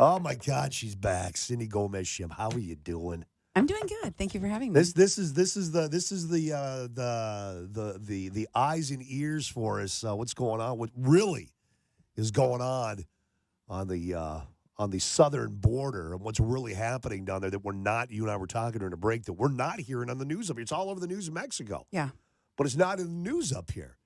Oh my God, she's back. Cindy Gomez-Schempp. How are you doing? I'm doing good. Thank you for having me. The eyes and ears for us. What's going on? What really is going on the southern border and what's really happening down there that we're not. You and I were talking during the break that we're not hearing on the news up here. It's all over the news in Mexico. Yeah, But it's not in the news up here.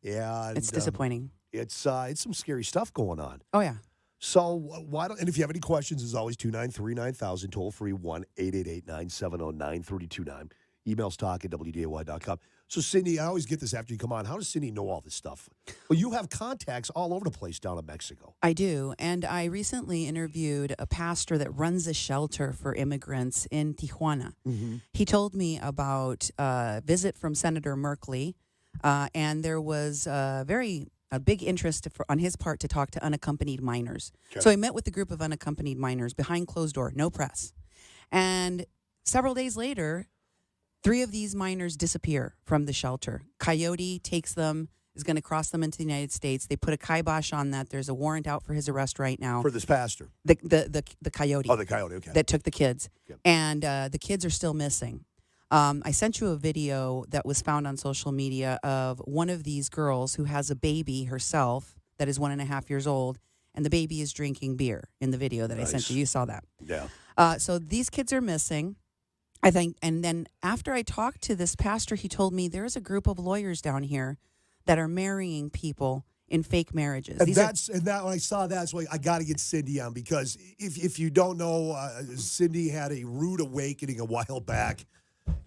Yeah, it's disappointing. It's some scary stuff going on. Oh, yeah. So why don't? And if you have any questions, as always, 293-9000, toll free 1-888-970-9329. Emails talk at WDAY.com. So Cindy, I always get this after you come on. How does Cindy know all this stuff? Well, you have contacts all over the place down in Mexico. I do. And I recently interviewed a pastor that runs a shelter for immigrants in Tijuana. Mm-hmm. He told me about a visit from Senator Merkley, and there was a big interest on his part to talk to unaccompanied minors. Okay. So I met with a group of unaccompanied minors behind closed door, no press. And several days later, 3 of these minors disappear from the shelter. Coyote takes them, is going to cross them into the United States. They put a kibosh on that. There's a warrant out for his arrest right now. For this pastor. The coyote. Oh, the coyote, okay. That took the kids. Yep. And the kids are still missing. I sent you a video that was found on social media of one of these girls who has a baby herself that is 1.5 years old, and the baby is drinking beer in the video that I sent you. You saw that. Yeah. So these kids are missing, I think. And then after I talked to this pastor, he told me there's a group of lawyers down here that are marrying people in fake marriages. And when I saw that, that's why I got to get Cindy on, because if you don't know, Cindy had a rude awakening a while back.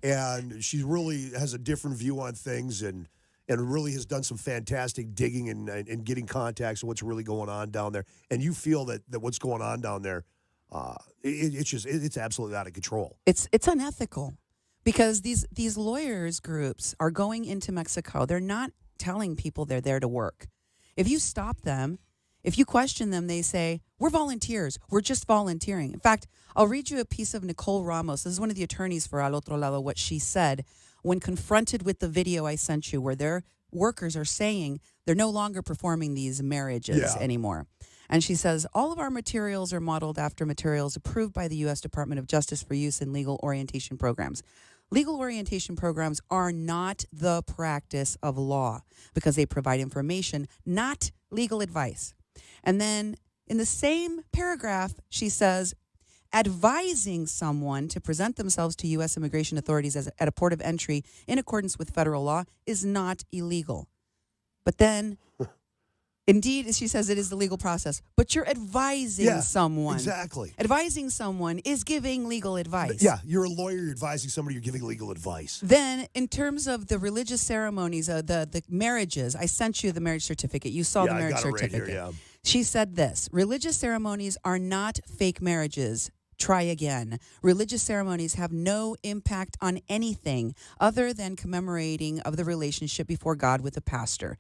And she really has a different view on things and really has done some fantastic digging and getting contacts of what's really going on down there. And you feel that what's going on down there, it's absolutely out of control. It's unethical because these lawyers groups are going into Mexico. They're not telling people they're there to work. If you stop them, if you question them, they say, we're volunteers. We're just volunteering. In fact, I'll read you a piece of Nicole Ramos. This is one of the attorneys for Al Otro Lado, what she said when confronted with the video I sent you where their workers are saying they're no longer performing these marriages anymore. And she says, all of our materials are modeled after materials approved by the U.S. Department of Justice for use in legal orientation programs. Legal orientation programs are not the practice of law because they provide information, not legal advice. And then in the same paragraph, she says, advising someone to present themselves to U.S. immigration authorities at a port of entry in accordance with federal law is not illegal. But then, indeed, she says it is the legal process. But you're advising someone. Exactly. Advising someone is giving legal advice. Yeah, you're a lawyer, you're advising somebody, you're giving legal advice. Then, in terms of the religious ceremonies, the marriages, I sent you the marriage certificate. You saw the marriage certificate. Right here, She said this: religious ceremonies are not fake marriages. Try again. Religious ceremonies have no impact on anything other than commemorating of the relationship before God with the pastor.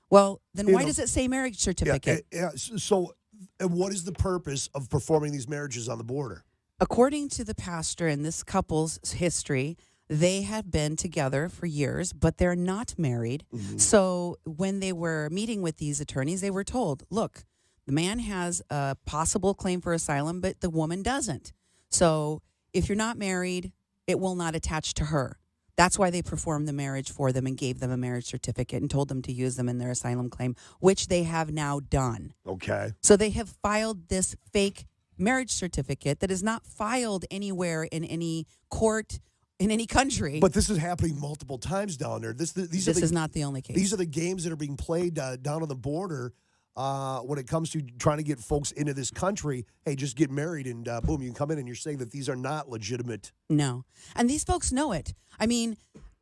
Well, then why does it say marriage certificate? So what is the purpose of performing these marriages on the border? According to the pastor in this couple's history, they have been together for years, but they're not married. Mm-hmm. So when they were meeting with these attorneys, they were told, look, the man has a possible claim for asylum, but the woman doesn't. So if you're not married, it will not attach to her. That's why they performed the marriage for them and gave them a marriage certificate and told them to use them in their asylum claim, which they have now done. Okay. So they have filed this fake marriage certificate that is not filed anywhere in any court in any country. But this is happening multiple times down there. This is not the only case. These are the games that are being played down on the border when it comes to trying to get folks into this country. Hey, just get married and boom, you can come in, and you're saying that these are not legitimate. No. And these folks know it. I mean,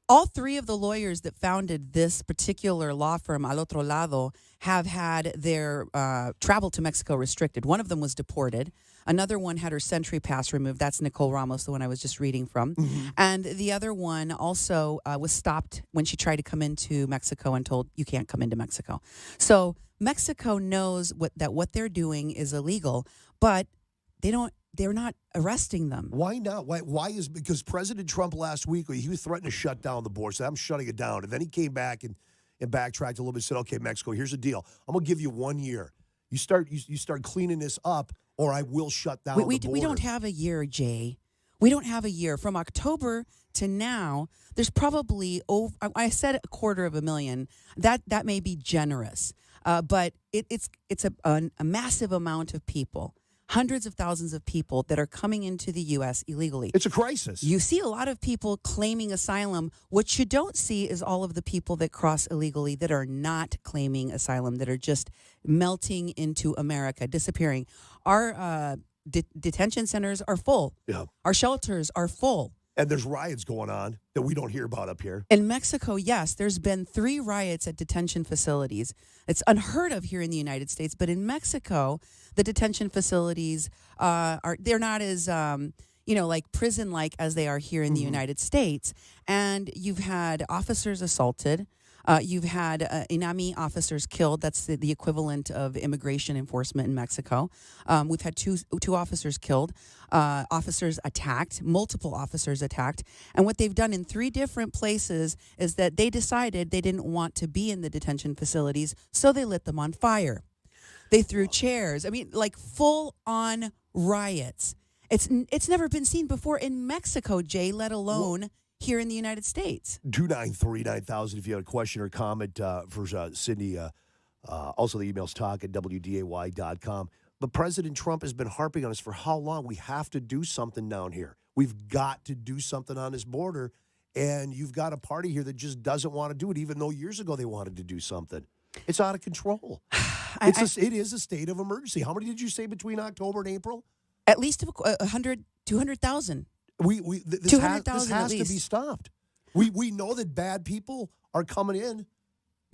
all 3 of the lawyers that founded this particular law firm, Al Otro Lado, have had their travel to Mexico restricted. One of them was deported. Another one had her Century Pass removed. That's Nicole Ramos, the one I was just reading from. Mm-hmm. And the other one also was stopped when she tried to come into Mexico and told, you can't come into Mexico. So Mexico knows that what they're doing is illegal, but they're not arresting them. Why not? Why is because President Trump last week, he was threatening to shut down the border, said, I'm shutting it down. And then he came back and backtracked a little bit and said, okay, Mexico, here's the deal. I'm going to give you 1 year. You start cleaning this up, or I will shut down We the border. we don't have a year, Jay. We don't have a year. From October to now, there's probably over. I said 250,000. That may be generous, but it's a massive amount of people, hundreds of thousands of people that are coming into the U.S. illegally. It's a crisis. You see a lot of people claiming asylum. What you don't see is all of the people that cross illegally that are not claiming asylum, that are just melting into America, disappearing. Our detention centers are full. Yeah. Our shelters are full. And there's riots going on that we don't hear about up here. In Mexico, yes, there's been 3 riots at detention facilities. It's unheard of here in the United States, but in Mexico, the detention facilities they're not as like prison-like as they are here in the United States. And you've had officers assaulted. You've had INAMI officers killed. That's the equivalent of immigration enforcement in Mexico. We've had two officers killed, officers attacked, multiple officers attacked. And what they've done in 3 different places is that they decided they didn't want to be in the detention facilities, so they lit them on fire. They threw chairs. I mean, like full-on riots. It's never been seen before in Mexico, Jay, let alone here in the United States. 293-9000 if you have a question or comment for Cindy. Also, the email's talk@WDAY.com. But President Trump has been harping on us for how long? We have to do something down here. We've got to do something on this border. And you've got a party here that just doesn't want to do it, even though years ago they wanted to do something. It's out of control. It is a state of emergency. How many did you say between October and April? At least 100, 200,000. This 200,000 has at to be least. stopped. We know that bad people are coming in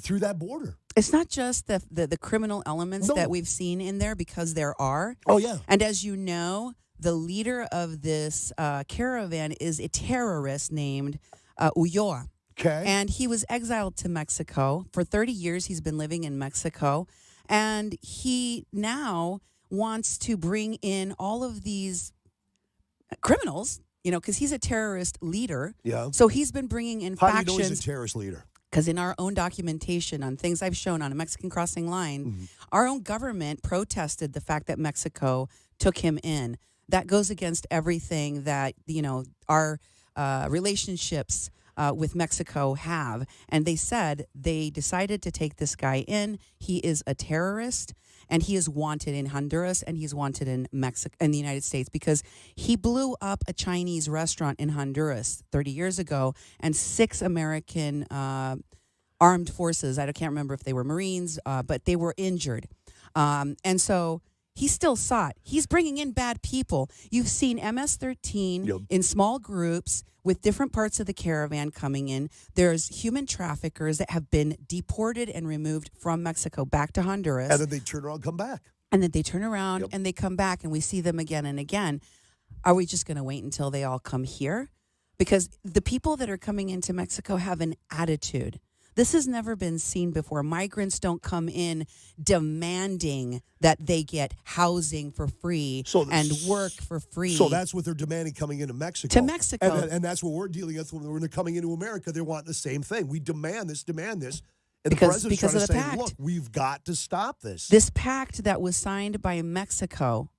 through that border. It's not just the criminal elements that we've seen in there, because there are. Oh, yeah. And as you know, the leader of this caravan is a terrorist named Ulloa. Okay. And he was exiled to Mexico. For 30 years, he's been living in Mexico. And he now wants to bring in all of these criminals, because he's a terrorist leader. Yeah. So he's been bringing in How factions. do you know he's a terrorist leader? Because in our own documentation on things I've shown on a Mexican crossing line, our own government protested the fact that Mexico took him in. That goes against everything that, our relationships with Mexico have. And they said they decided to take this guy in. He is a terrorist, and he is wanted in Honduras, and he's wanted in the United States, because he blew up a Chinese restaurant in Honduras 30 years ago, and 6 American armed forces, I can't remember if they were Marines, but they were injured. And so he's still sought. He's bringing in bad people. You've seen MS-13 in small groups with different parts of the caravan coming in. There's human traffickers that have been deported and removed from Mexico back to Honduras. And then they turn around and come back. And then they turn around and they come back, and we see them again and again. Are we just going to wait until they all come here? Because the people that are coming into Mexico have an attitude. This has never been seen before. Migrants don't come in demanding that they get housing for free and work for free. So that's what they're demanding coming into Mexico. To Mexico. And that's what we're dealing with when they're coming into America. They're wanting the same thing. We demand this. And because the president's trying of to the say, pact. look, we've got to stop this. This pact that was signed by Mexico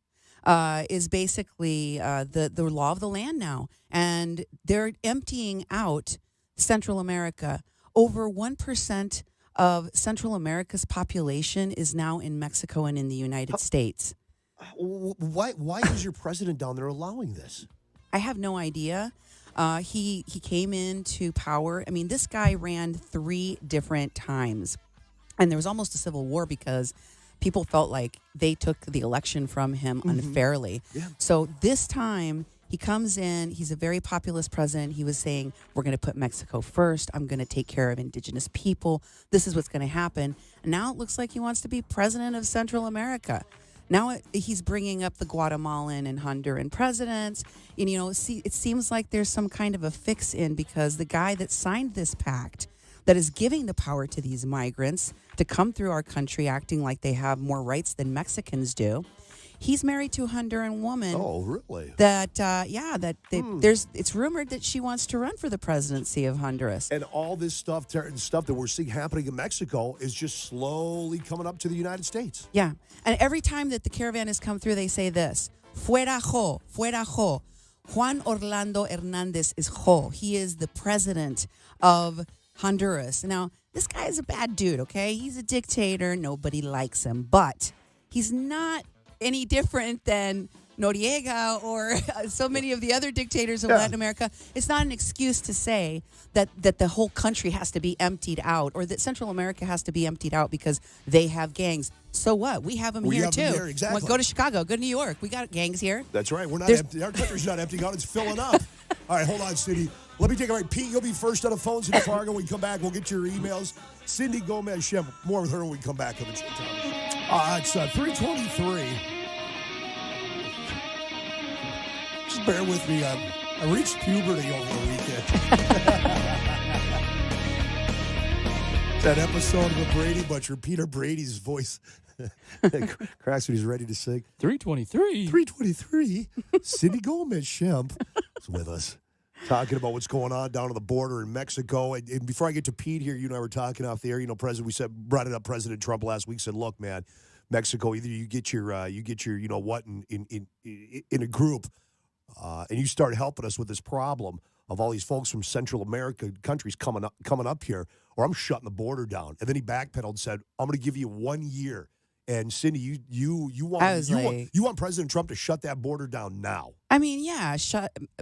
is basically the law of the land now. And they're emptying out Central America. Over 1% of Central America's population is now in Mexico and in the United States. Why is your president down there allowing this? I have no idea. He came into power. I mean, this guy ran 3 different times. And there was almost a civil war because people felt like they took the election from him unfairly. Yeah. So this time, he comes in, he's a very populist president. He was saying, we're going to put Mexico first. I'm going to take care of indigenous people. This is what's going to happen. And now it looks like he wants to be president of Central America. Now he's bringing up the Guatemalan and Honduran presidents. And, it seems like there's some kind of a fix in, because the guy that signed this pact that is giving the power to these migrants to come through our country acting like they have more rights than Mexicans do, He's married to a Honduran woman. Oh, really? It's rumored that she wants to run for the presidency of Honduras. And all this stuff that we're seeing happening in Mexico is just slowly coming up to the United States. Yeah. And every time that the caravan has come through, they say this, fuera Jo, fuera Jo. Juan Orlando Hernandez is Jo. He is the president of Honduras. Now, this guy is a bad dude, okay? He's a dictator. Nobody likes him. But he's not any different than Noriega or so many of the other dictators of Latin America. It's not an excuse to say that the whole country has to be emptied out or that Central America has to be emptied out because they have gangs. So what? We have them here, too. Exactly. Go to Chicago. Go to New York. We got gangs here. That's right. We're not empty. Our country's not emptying out. It's filling up. All right, hold on, Cindy. Let me take a break. Pete, you'll be first on the phones in Fargo. When we come back, we'll get your emails. Cindy Gomez-Schempp. More with her when we come back on the Jay Thomas Show. It's 3:23. Just bear with me. I reached puberty over the weekend. That episode of the Brady Bunch, Peter Brady's voice cracks when he's ready to sing. 323. 323. Cindy Gomez-Schempp is with us, talking about what's going on down on the border in Mexico. And before I get to Pete here, you and I were talking off the air. Brought it up. President Trump last week said, "Look, man, Mexico. Either you get your you know what in a group, and you start helping us with this problem of all these folks from Central America countries coming up here, or I'm shutting the border down." And then he backpedaled and said, "I'm going to give you 1 year." And Cindy, you want President Trump to shut that border down now? I mean, yeah,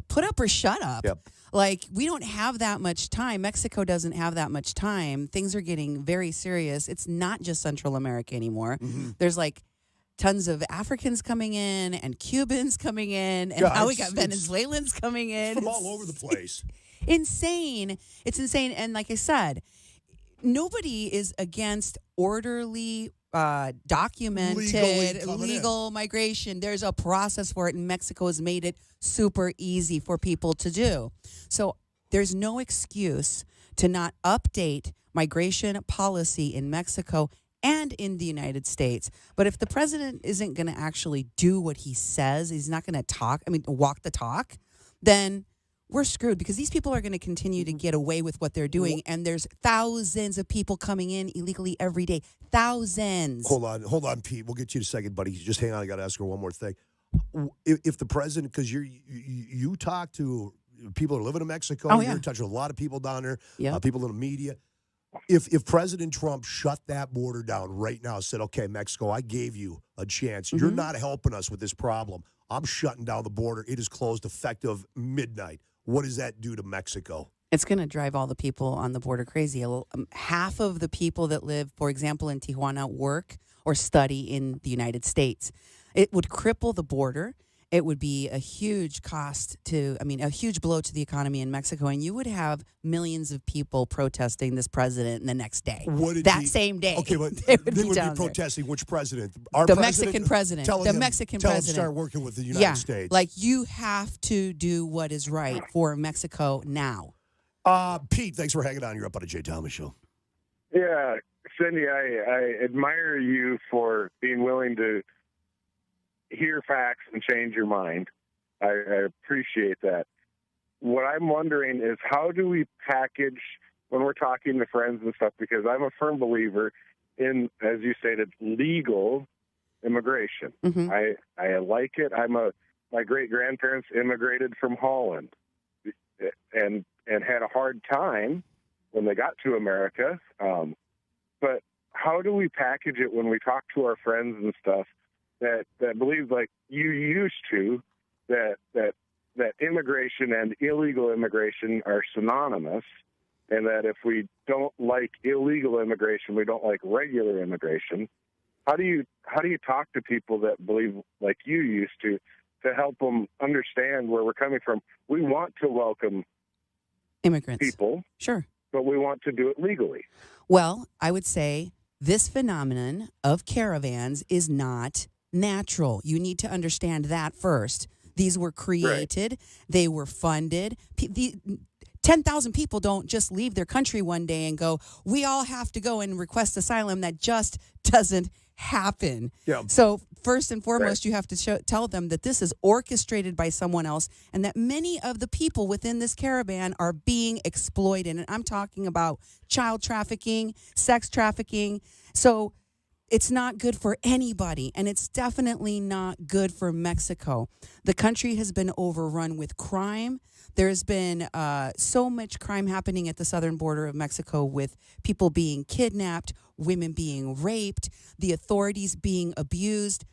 put up or shut up. Yep. Like, we don't have that much time. Mexico doesn't have that much time. Things are getting very serious. It's not just Central America anymore. Mm-hmm. There's like tons of Africans coming in and Cubans coming in, and now we got Venezuelans coming in. From all over the place. Insane. It's insane. And like I said, nobody is against orderly, documented, legal migration. There's a process for it, and Mexico has made it super easy for people to do. So there's no excuse to not update migration policy in Mexico and in the United States. But if the president isn't going to actually do what he says, he's not going to walk the talk, then we're screwed, because these people are going to continue to get away with what they're doing, and there's thousands of people coming in illegally every day. Thousands. Hold on, Pete. We'll get you in a second, buddy. Just hang on. I got to ask her one more thing. If the president, because you talk to people that are living in Mexico, you're in touch with a lot of people down there, people in the media. If President Trump shut that border down right now, said, "Okay, Mexico, I gave you a chance. You're not helping us with this problem. I'm shutting down the border. It is closed effective midnight." What does that do to Mexico? It's going to drive all the people on the border crazy. Half of the people that live, for example, in Tijuana work or study in the United States. It would cripple the border. It would be a huge a huge blow to the economy in Mexico. And you would have millions of people protesting this president the next day. Same day. Okay, but they would be protesting which president? The Mexican president. Tell him president. to start working with the United States. Like, you have to do what is right for Mexico now. Pete, thanks for hanging on. You're up on the Jay Thomas Show. Yeah, Cindy, I admire you for being willing to hear facts and change your mind. I appreciate that. What I'm wondering is, how do we package, when we're talking to friends and stuff, because I'm a firm believer in, as you stated, legal immigration. Mm-hmm. I like it. My great-grandparents immigrated from Holland and had a hard time when they got to America. But how do we package it when we talk to our friends and stuff that believe, like you used to, that immigration and illegal immigration are synonymous, and that if we don't like illegal immigration, we don't like regular immigration? How do you talk to people that believe like you used to help them understand where we're coming from? We want to welcome immigrants, people, sure, but we want to do it legally. Well, I would say this phenomenon of caravans is not natural. You need to understand that first. These were created. Right. They were funded. 10,000 people don't just leave their country one day and go, "We all have to go and request asylum." That just doesn't happen. Yeah. So first and foremost, you have to tell them that this is orchestrated by someone else and that many of the people within this caravan are being exploited. And I'm talking about child trafficking, sex trafficking. So it's not good for anybody, and it's definitely not good for Mexico. The country has been overrun with crime. There's been so much crime happening at the southern border of Mexico with people being kidnapped, women being raped, the authorities being abused.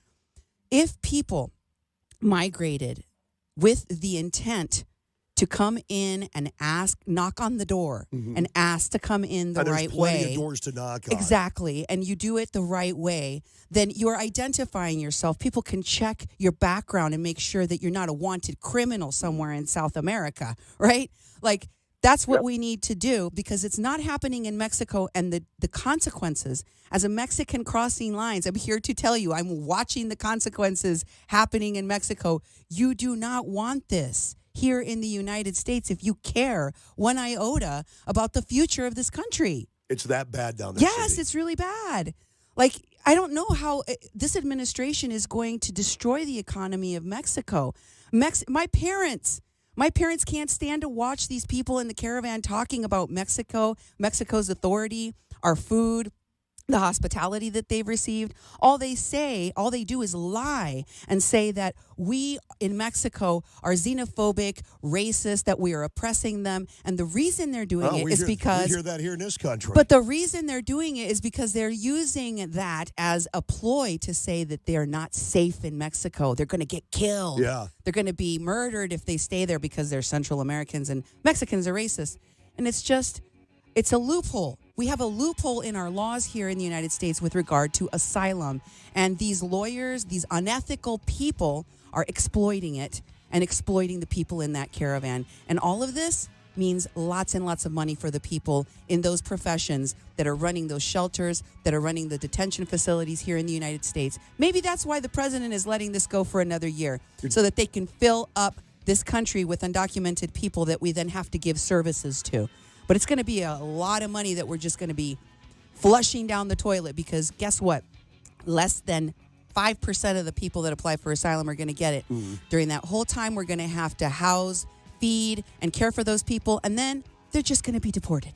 If people migrated with the intent to come in and knock on the door and ask to come in the right way. There's plenty of doors to knock on. Exactly. And you do it the right way, then you're identifying yourself. People can check your background and make sure that you're not a wanted criminal somewhere in South America, right? Like, that's what we need to do because it's not happening in Mexico, and the consequences as a Mexican crossing lines, I'm here to tell you, I'm watching the consequences happening in Mexico. You do not want this here in the United States if you care one iota about the future of this country. It's that bad down there. Yes, Cindy. it's really bad. Like, I don't know how this administration is going to destroy the economy of Mexico. My parents can't stand to watch these people in the caravan talking about Mexico, Mexico's authority, our food, the hospitality that they've received. All they do is lie and say that we in Mexico are xenophobic, racist, that we are oppressing them. And the reason they're doing it is because... We hear that here in this country. But the reason they're doing it is because they're using that as a ploy to say that they're not safe in Mexico. They're going to get killed. Yeah. They're going to be murdered if they stay there because they're Central Americans and Mexicans are racist. And it's a loophole. We have a loophole in our laws here in the United States with regard to asylum. And these lawyers, these unethical people are exploiting it and exploiting the people in that caravan. And all of this means lots and lots of money for the people in those professions that are running those shelters, that are running the detention facilities here in the United States. Maybe that's why the president is letting this go for another year, so that they can fill up this country with undocumented people that we then have to give services to. But it's going to be a lot of money that we're just going to be flushing down the toilet because guess what? Less than 5% of the people that apply for asylum are going to get it. During that whole time, we're going to have to house, feed, and care for those people, and then they're just going to be deported.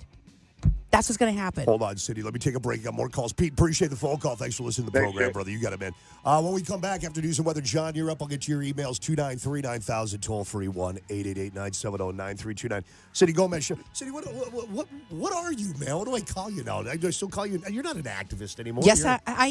That's what's going to happen. Hold on, Cindy. Let me take a break. Got more calls. Pete, appreciate the phone call. Thanks for listening to the program, brother. You got it, man. When we come back after news and weather, John, you're up. I'll get to your emails. 293-9000, toll-free 1-888-970-9329. Cindy Gomez. Cindy, what are you, man? What do I call you now? Do I still call you? You're not an activist anymore. Yes,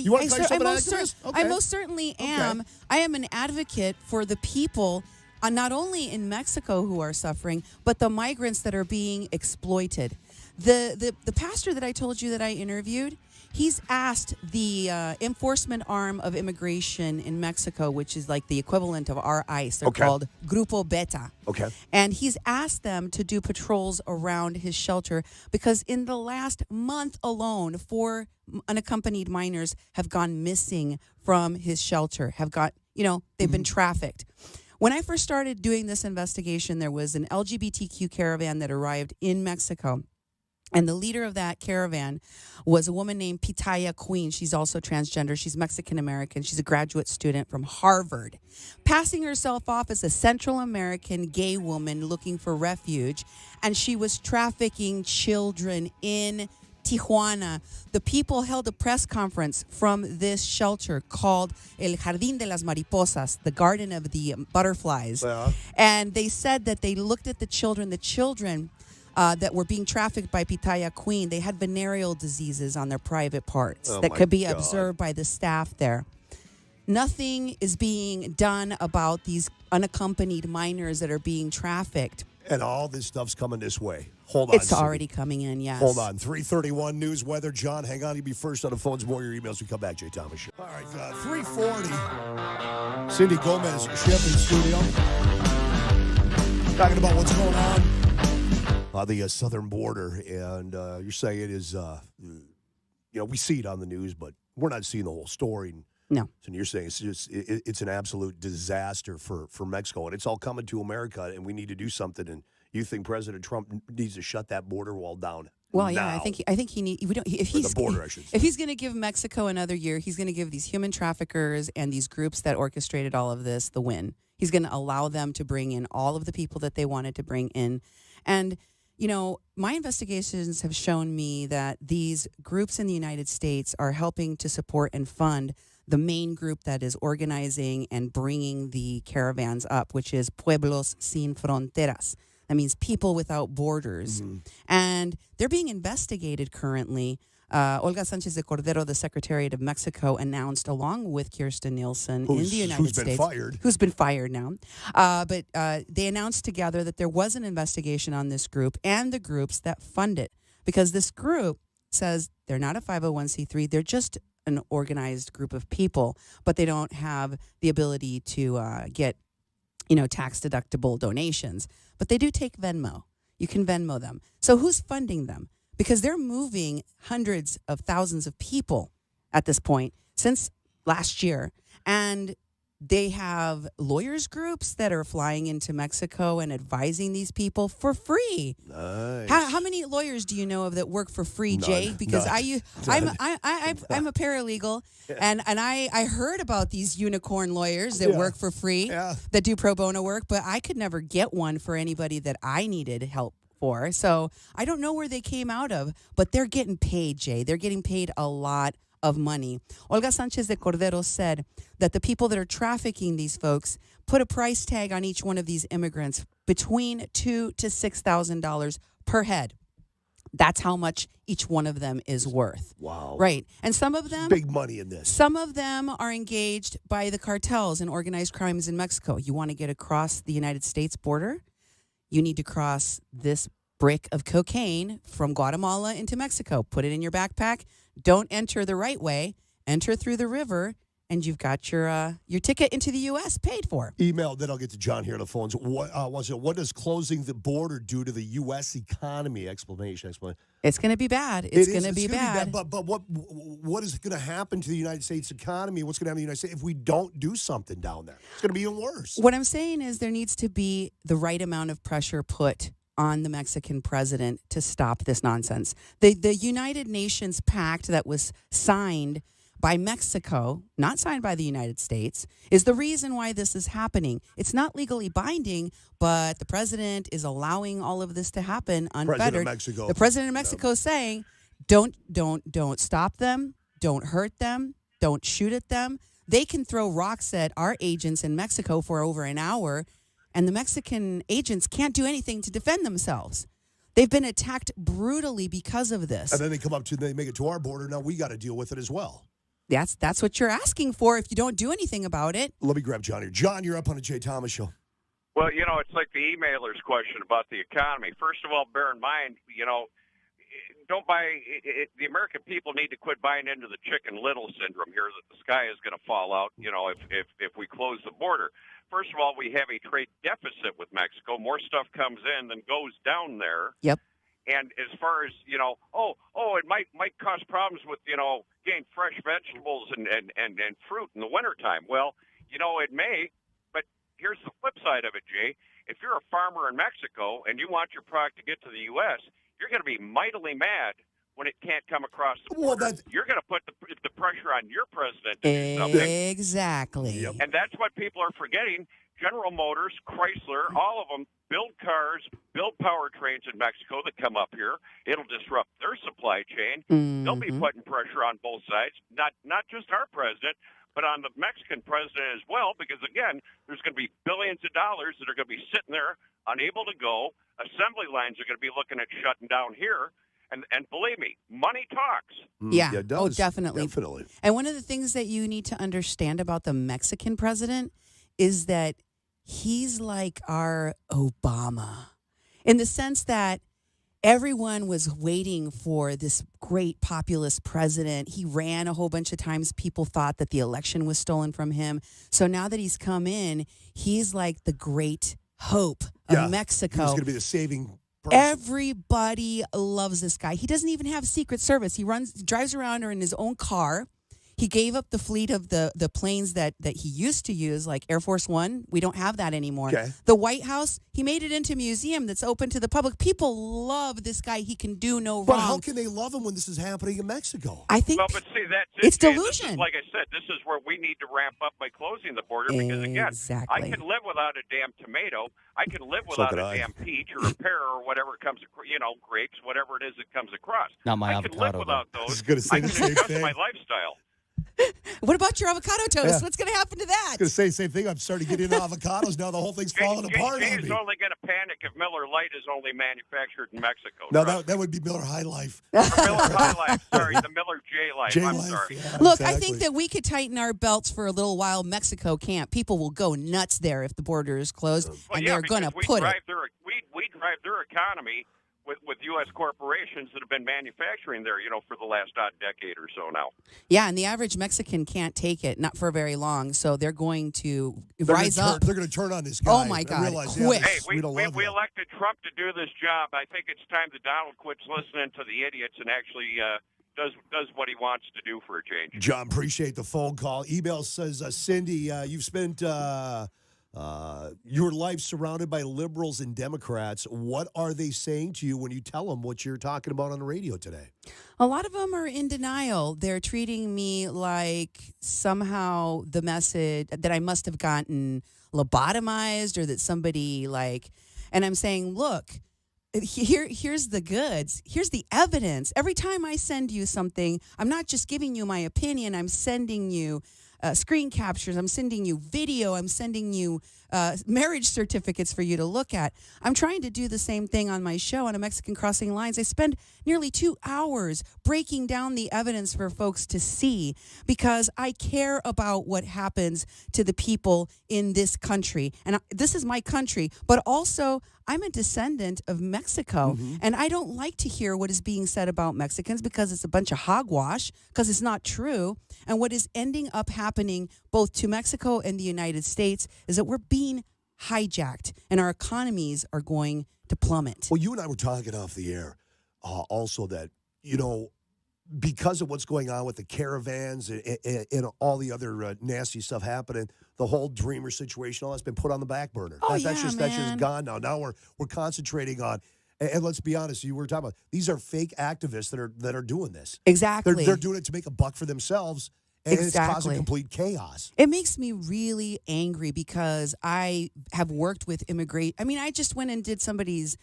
you want to call yourself an activist? I most certainly am. Okay. I am an advocate for the people, not only in Mexico who are suffering, but the migrants that are being exploited. The pastor that I told you that I interviewed, he's asked the enforcement arm of immigration in Mexico, which is like the equivalent of our ICE. They're called Grupo Beta. Okay. And he's asked them to do patrols around his shelter because in the last month alone, 4 unaccompanied minors have gone missing from his shelter, they've been trafficked. When I first started doing this investigation, there was an LGBTQ caravan that arrived in Mexico. And the leader of that caravan was a woman named Pitaya Queen. She's also transgender. She's Mexican-American. She's a graduate student from Harvard, passing herself off as a Central American gay woman looking for refuge. And she was trafficking children in Tijuana. The people held a press conference from this shelter called El Jardín de las Mariposas, the Garden of the Butterflies. Yeah. And they said that they looked at the children that were being trafficked by Pitaya Queen. They had venereal diseases on their private parts that could be observed by the staff there. Nothing is being done about these unaccompanied minors that are being trafficked. And all this stuff's coming this way. Hold on. It's already coming in, yes. Hold on. 3:31 news, weather. John, hang on. You'll be first on the phones. More of your emails. We come back, Jay Thomas Show. All right, 3:40. Cindy Gomez-Schempp in studio. Talking about what's going on the southern border. And you're saying it is, we see it on the news, but we're not seeing the whole story. No. So you're saying it's an absolute disaster for Mexico, and it's all coming to America, and we need to do something. And you think President Trump needs to shut that border wall down Well, yeah, now. I think he need. We don't. If Or he's the border, I should say. if he's going to give Mexico another year, he's going to give these human traffickers and these groups that orchestrated all of this the win. He's going to allow them to bring in all of the people that they wanted to bring in, and my investigations have shown me that these groups in the United States are helping to support and fund the main group that is organizing and bringing the caravans up, which is Pueblos Sin Fronteras. That means people without borders. Mm-hmm. And they're being investigated currently. Olga Sanchez de Cordero, the Secretary of Mexico, announced along with Kirsten Nielsen in the United States. Who's been fired. Who's been fired now. But they announced together that there was an investigation on this group and the groups that fund it. Because this group says they're not a 501c3. They're just an organized group of people, but they don't have the ability to get tax-deductible donations. But they do take Venmo. You can Venmo them. So who's funding them? Because they're moving hundreds of thousands of people at this point since last year. And they have lawyers groups that are flying into Mexico and advising these people for free. Nice. How many lawyers do you know of that work for free, Jay? None. Because None. I'm a paralegal, and I heard about these unicorn lawyers that work for free, that do pro bono work, but I could never get one for anybody that I needed help for. So I don't know where they came out of, but they're getting paid, Jay. They're getting paid a lot of money. Olga Sanchez de Cordero said that the people that are trafficking these folks put a price tag on each one of these immigrants between $2,000 to $6,000 per head. That's how much each one of them is worth. Wow. Right. And some of them... Big money in this. Some of them are engaged by the cartels and organized crimes in Mexico. You want to get across the United States border? You need to cross this brick of cocaine from Guatemala into Mexico. Put it in your backpack. Don't enter the right way. Enter through the river, and you've got your ticket into the U.S. paid for. Email, then I'll get to John here on the phones. What does closing the border do to the U.S. economy? Explanation. It's going to be bad. It's going to be gonna bad. But what is going to happen to the United States economy? What's going to happen to the United States if we don't do something down there? It's going to be even worse. What I'm saying is there needs to be the right amount of pressure put on the Mexican president to stop this nonsense. The United Nations Pact that was signed by Mexico, not signed by the United States, is the reason why this is happening. It's not legally binding, but the president is allowing all of this to happen unfettered. President of Mexico. The president of Mexico is saying, don't stop them, don't hurt them, don't shoot at them. They can throw rocks at our agents in Mexico for over an hour, and the Mexican agents can't do anything to defend themselves. They've been attacked brutally because of this. And then they make it to our border. Now we got to deal with it as well. That's what you're asking for if you don't do anything about it. Let me grab John here. John, you're up on the Jay Thomas Show. Well, it's like the emailer's question about the economy. First of all, bear in mind, don't buy it. The American people need to quit buying into the Chicken Little syndrome here that the sky is going to fall out, if we close the border. First of all, we have a trade deficit with Mexico. More stuff comes in than goes down there. Yep. And as far as, it might cause problems with, getting fresh vegetables and fruit in the wintertime. Well, it may, but here's the flip side of it, Jay. If you're a farmer in Mexico and you want your product to get to the U.S., you're going to be mightily mad when it can't come across the border. You're going to put the pressure on your president to do something. Exactly. Yep. And that's what people are forgetting. General Motors, Chrysler, all of them build cars, build powertrains in Mexico that come up here. It'll disrupt their supply chain. Mm-hmm. They'll be putting pressure on both sides, not just our president, but on the Mexican president as well, because, again, there's going to be billions of dollars that are going to be sitting there unable to go. Assembly lines are going to be looking at shutting down here. And believe me, money talks. Yeah. It does. Oh, definitely. Definitely. And one of the things that you need to understand about the Mexican president is that he's like our Obama in the sense that everyone was waiting for this great populist president. He ran a whole bunch of times. People thought that the election was stolen from him. So now that he's come in, he's like the great hope of Mexico. He's going to be the saving person. Everybody loves this guy. He doesn't even have Secret Service. He drives around in his own car. He gave up the fleet of the planes that he used to use, like Air Force One. We don't have that anymore. Okay. The White House, he made it into a museum that's open to the public. People love this guy. He can do no But wrong. how can they love him when this is happening in Mexico? I think Well, but see, that's it's Jay. delusion. This is, like I said, this is where we need to ramp up by closing the border because, again, Exactly. I can live without a damn tomato. I can live So without could a I. damn peach or a pear or whatever comes, grapes, whatever it is that comes across. Not my I can avocado, live without I those. was going to say I the can same adjust thing. my lifestyle. What about your avocado toast? Yeah. What's going to happen to that? I was going to say the same thing. I'm starting to get into avocados now. The whole thing's falling apart Jay on is me. only going to panic if Miller Lite is only manufactured in Mexico. No, Trust that would be Miller High Life. me. Miller High Life. Sorry, the Miller J Life. J I'm Life. sorry. Yeah, Look, I exactly. think that we could tighten our belts for a little while. Mexico can't. People will go nuts there if the border is closed, Well, and yeah, they're going to because put it. we drive their economy with U.S. corporations that have been manufacturing there, for the last odd decade or so now. Yeah, and the average Mexican can't take it, not for very long. So they're going to They're rise gonna turn, up. They're going to turn on this guy. Oh, my and God, realize, quick. Yeah, Hey, we don't love you. elected Trump to do this job. I think it's time that Donald quits listening to the idiots and actually does what he wants to do for a change. John, appreciate the phone call. Email says, Cindy, you've spent your life surrounded by liberals and Democrats. What are they saying to you when you tell them what you're talking about on the radio today? A lot of them are in denial. They're treating me like somehow the message that I must have gotten lobotomized or that somebody and I'm saying, look, here's the goods. Here's the evidence. Every time I send you something, I'm not just giving you my opinion. I'm sending you screen captures. I'm sending you video. I'm sending you marriage certificates for you to look at. I'm trying to do the same thing on my show on a Mexican Crossing Lines. I spend nearly 2 hours breaking down the evidence for folks to see because I care about what happens to the people in this country. And this is my country, but also I'm a descendant of Mexico, and I don't like to hear what is being said about Mexicans because it's a bunch of hogwash, because it's not true. And what is ending up happening both to Mexico and the United States is that we're being hijacked, and our economies are going to plummet. Well, you and I were talking off the air also that, because of what's going on with the caravans and all the other nasty stuff happening, the whole Dreamer situation, all that's been put on the back burner. Oh, That's just man. gone now. Now we're concentrating on, and let's be honest, you were talking about these are fake activists that are doing this. Exactly. They're doing it to make a buck for themselves, and it's causing Exactly. complete chaos. It makes me really angry because I have worked with I just went and did somebody's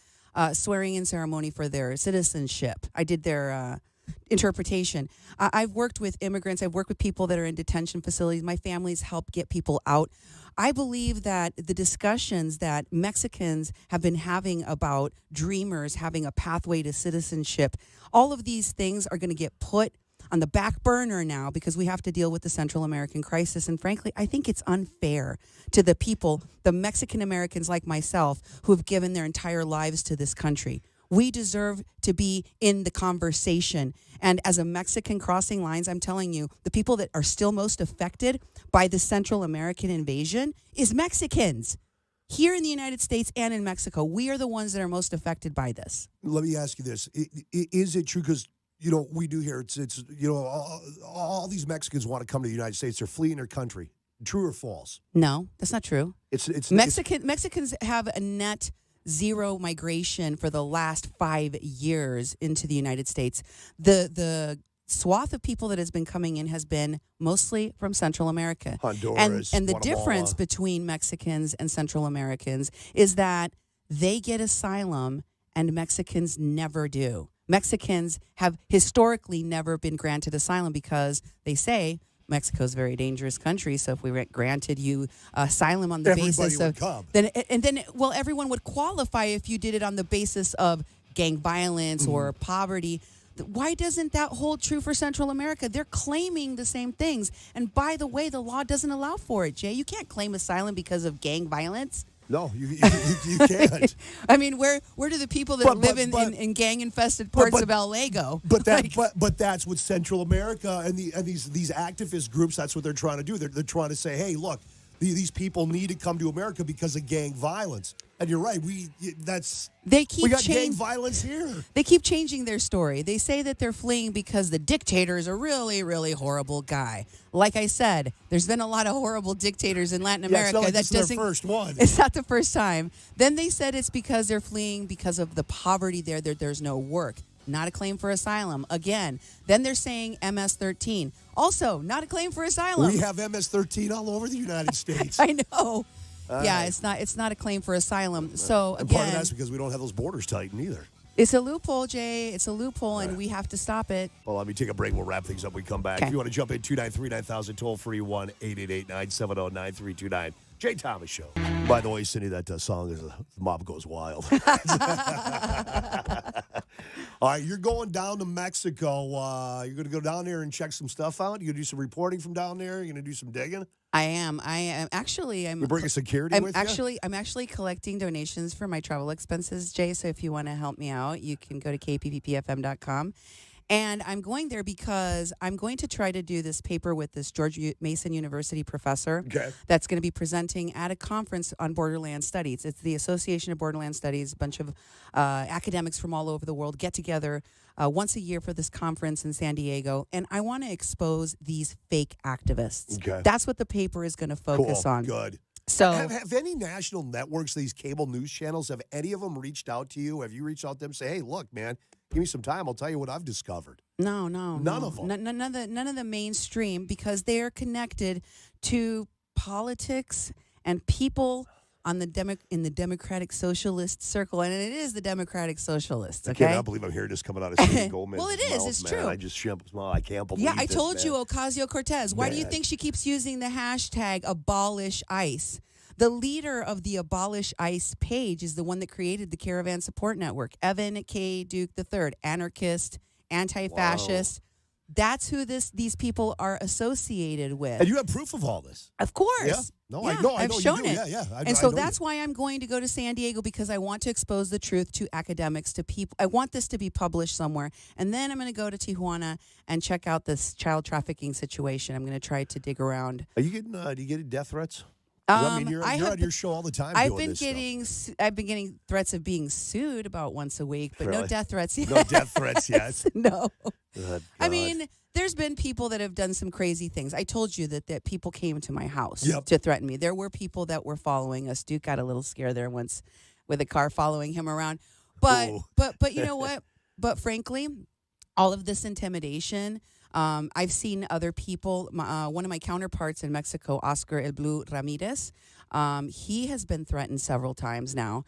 swearing-in ceremony for their citizenship. I did their interpretation. I've worked with immigrants. I've worked with people that are in detention facilities. My family's helped get people out. I believe that the discussions that Mexicans have been having about dreamers having a pathway to citizenship, all of these things are going to get put on the back burner now because we have to deal with the Central American crisis. And frankly, I think it's unfair to the people, the Mexican Americans like myself, who have given their entire lives to this country. We deserve to be in the conversation. And as a Mexican Crossing Lines, I'm telling you, the people that are still most affected by the Central American invasion is Mexicans. Here in the United States and in Mexico, we are the ones that are most affected by this. Let me ask you this: is it true? Because we do hear it's all these Mexicans want to come to the United States. They're fleeing their country. True or false? No, that's not true. It's Mexicans have a net zero migration for the last 5 years into the United States. The swath of people that has been coming in has been mostly from Central America. Honduras, and the Guatemala. difference between Mexicans and Central Americans is that they get asylum and Mexicans never do. Mexicans have historically never been granted asylum because they say Mexico's a very dangerous country. So if we granted you asylum on the basis would of come. then everyone would qualify if you did it on the basis of gang violence or poverty. Why doesn't that hold true for Central America? They're claiming the same things. And by the way, the law doesn't allow for it, Jay. You can't claim asylum because of gang violence. No, you can't. I mean, where do the people that live in gang-infested parts of LA go? But that's what Central America and these activist groups, that's what they're trying to do. They're trying to say, hey, look, these people need to come to America because of gang violence. And you're right. They keep we got gang violence here. They keep changing their story. They say that they're fleeing because the dictator is a really, really horrible guy. Like I said, there's been a lot of horrible dictators in Latin America. It's not like that this is doesn't. their first one. It's not the first time. Then they said it's because they're fleeing because of the poverty there. There's no work. Not a claim for asylum. Again. Then they're saying MS-13. Also, not a claim for asylum. We have MS-13 all over the United States. I know. Yeah, right. it's not a claim for asylum. So and again, part of that's because we don't have those borders tightened either. it's a loophole, Jay. It's a loophole, and we have to stop it. Well, let me take a break. We'll wrap things up when we come back. Okay. If you want to jump in, 293-9000, toll-free 1-888-970-9329. Jay Thomas Show. By the way, Cindy, that song is The Mob Goes Wild. All right, you're going down to Mexico. You're going to go down there and check some stuff out? You're going to do some reporting from down there? You're going to do some digging? I am. Actually, You're bringing security with you? I'm actually collecting donations for my travel expenses, Jay. So if you want to help me out, you can go to kppfm.com. And I'm going there because I'm going to try to do this paper with this George Mason University professor that's going to be presenting at a conference on borderland studies. It's the Association of Borderland Studies. A bunch of academics from all over the world get together once a year for this conference in San Diego. And I want to expose these fake activists. Okay. That's what the paper is going to focus on. Good. So have any national networks, these cable news channels, have any of them reached out to you? Have you reached out to them and say, hey, look, man, give me some time. I'll tell you what I've discovered. No. None of them. None of the mainstream, because they are connected to politics and people on the in the Democratic Socialist circle, and it is the Democratic Socialists. Okay? I cannot believe I'm hearing this coming out of Steve Gomez. Well, it is. Mouth, It's man. true. I just I can't believe Yeah, I this, told man. you, Ocasio-Cortez. Why do you think she keeps using the hashtag abolish ICE? The leader of the Abolish ICE page is the one that created the Caravan Support Network, Evan K. Duke III, anarchist, anti-fascist. Wow. That's who these people are associated with. And you have proof of all this. Of course. Yeah. No, I Yeah, know. I I've know shown you do. it. Yeah. And so that's why I'm going to go to San Diego, because I want to expose the truth to academics, to people. I want this to be published somewhere. And then I'm going to go to Tijuana and check out this child trafficking situation. I'm going to try to dig around. Are you getting? Do you get death threats? I mean, you're on your show all the time. I've doing been this stuff. I've been getting threats of being sued about once a week, but no Really? death threats yet. No death threats yet. No. Good I God. mean, there's been people that have done some crazy things. I told you that people came to my house Yep. to threaten me. There were people that were following us. Duke got a little scared there once with a car following him around. But Ooh. but you know what? But frankly, all of this intimidation, I've seen other people. One of my counterparts in Mexico, Oscar El Blue Ramirez, he has been threatened several times now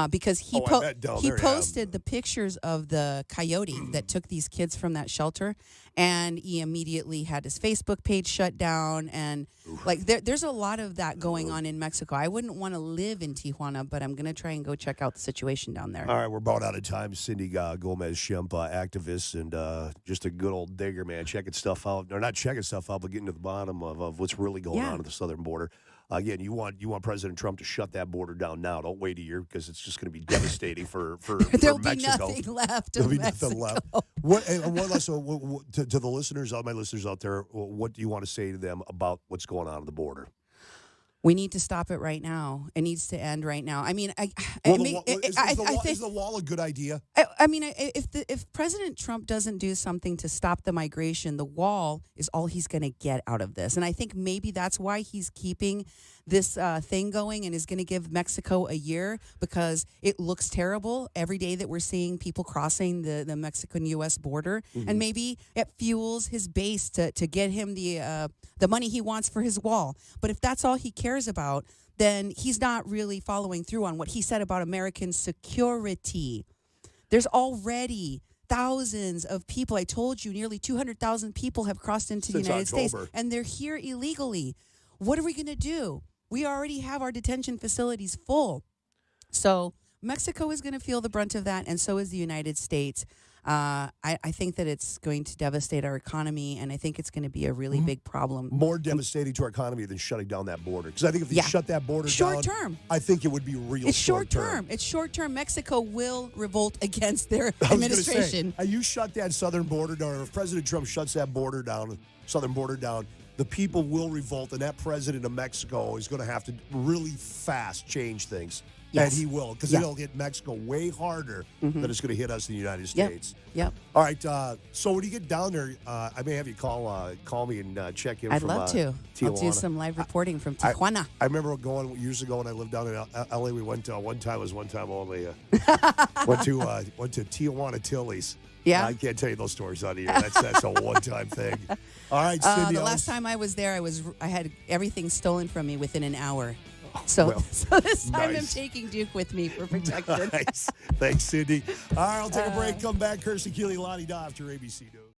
because he I bet down there, yeah. posted the pictures of the coyote that took these kids from that shelter, and he immediately had his Facebook page shut down. And like there's a lot of that going on in Mexico. I wouldn't want to live in Tijuana, but I'm going to try and go check out the situation down there. All right, we're about out of time. Cindy Gomez-Schempp, activist and just a good old digger, man. Checking stuff out, or not checking stuff out, but getting to the bottom of what's really going on at the southern border. Again, you want President Trump to shut that border down now. Don't wait a year, because it's just going to be devastating for There'll be Mexico. nothing left. There'll be Mexico. nothing left. What less, to the listeners, all my listeners out there, what do you want to say to them about what's going on at the border? We need to stop it right now. It needs to end right now. I mean, Is the wall a good idea? I mean, if President Trump doesn't do something to stop the migration, the wall is all he's going to get out of this. And I think maybe that's why he's keeping this thing going and is going to give Mexico a year, because it looks terrible every day that we're seeing people crossing the Mexican-U.S. border. Mm-hmm. And maybe it fuels his base to get him the money he wants for his wall. But if that's all he cares about, then he's not really following through on what he said about American security. There's already thousands of people. I told you nearly 200,000 people have crossed into the United States, and they're here illegally. What are we going to do? We already have our detention facilities full. So Mexico is going to feel the brunt of that, and so is the United States. I think that it's going to devastate our economy, and I think it's going to be a really big problem. More devastating to our economy than shutting down that border. Because I think if you shut that border short down, term, I think it would be real it's short term. It's short term. Mexico will revolt against their I was gonna administration. say, you shut that southern border down, or if President Trump shuts that border down, southern border down, the people will revolt, and that president of Mexico is going to have to really fast change things. Yes. And he will, because Yeah. it'll hit Mexico way harder than it's going to hit us in the United Yep. States. Yep. All right. So when you get down there, I may have you call me and check in. I'd from, love to. I'll do Tijuana. some live reporting from Tijuana. I remember going years ago when I lived down in L.A. We went one time only. went to Tijuana Tilly's. Yeah? I can't tell you those stories on here. That's a one-time thing. All right, Cindy. The last time I was there, I had everything stolen from me within an hour. So, well, so this time nice. I'm taking Duke with me for protection. Nice. Thanks, Cindy. All right, I'll take a break. Come back. Kirstie Keeley, Lonnie Da after ABC News.